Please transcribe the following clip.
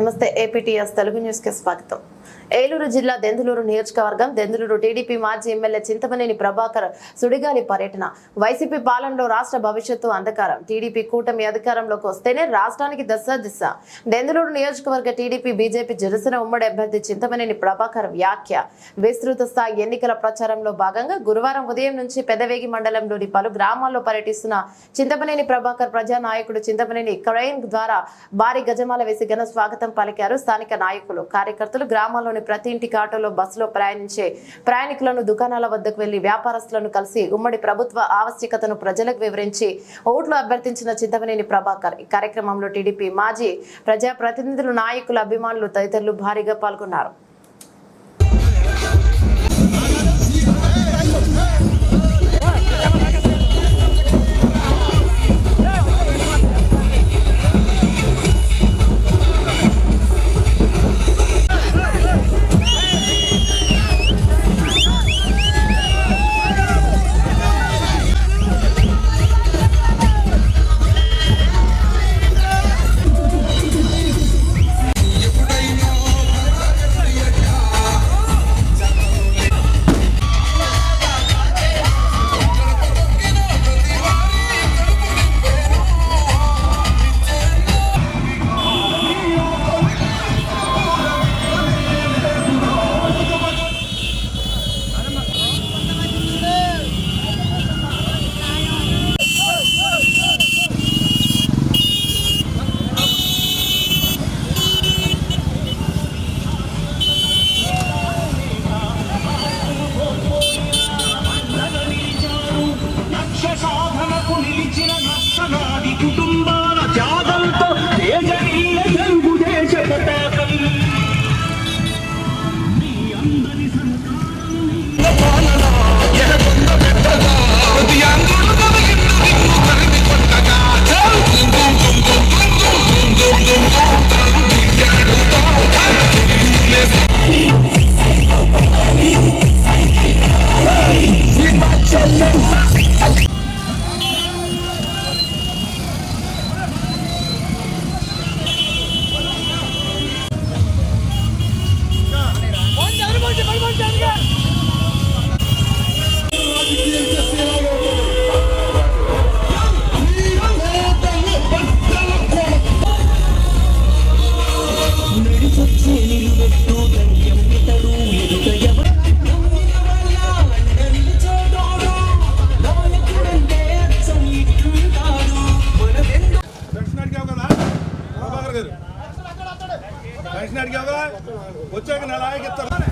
నమస్తే APTS Telugu news కి స్వాగతం. ఏలూరు జిల్లా దెందులూరు నియోజకవర్గం దెందులూరు టీడీపీ మాజీ ఎమ్మెల్యే చింతమనేని ప్రభాకర్ సుడిగాలి పర్యటన. వైసీపీ పాలనలో రాష్ట్ర భవిష్యత్తు అంధకారం. టీడీపీ కూటమి అధికారంలోకి వస్తేనే రాష్ట్రానికి దశ. దెందులూరు నియోజకవర్గ టీడీపీ బీజేపీ జనసేన ఉమ్మడి అభ్యర్థి చింతమనేని ప్రభాకర్ వ్యాఖ్య. విస్తృత స్థాయి ఎన్నికల ప్రచారంలో భాగంగా గురువారం ఉదయం నుంచి పెదవేగి మండలంలోని పలు గ్రామాల్లో పర్యటిస్తున్న చింతమనేని ప్రభాకర్ ప్రజానాయకుడు చింతమనేని క్రెయిన్ ద్వారా భారీ గజమాల వేసి ఘన స్వాగతం పలికారు. స్థానిక నాయకులు కార్యకర్తలు గ్రామాల్లోని ప్రతి ఇంటికి ఆటోలో బస్సులో ప్రయాణించే ప్రయాణికులను దుకాణాల వద్దకు వెళ్లి వ్యాపారస్తులను కలిసి ఉమ్మడి ప్రభుత్వ ఆవశ్యకతను ప్రజలకు వివరించి ఓట్లు అభ్యర్థించిన చింతమనేని ప్రభాకర్. ఈ కార్యక్రమంలో టీడీపీ మాజీ ప్రజాప్రతినిధులు, నాయకులు, అభిమానులు తదితరులు భారీగా పాల్గొన్నారు. వచ్చాక నెల ఆగిస్తారు.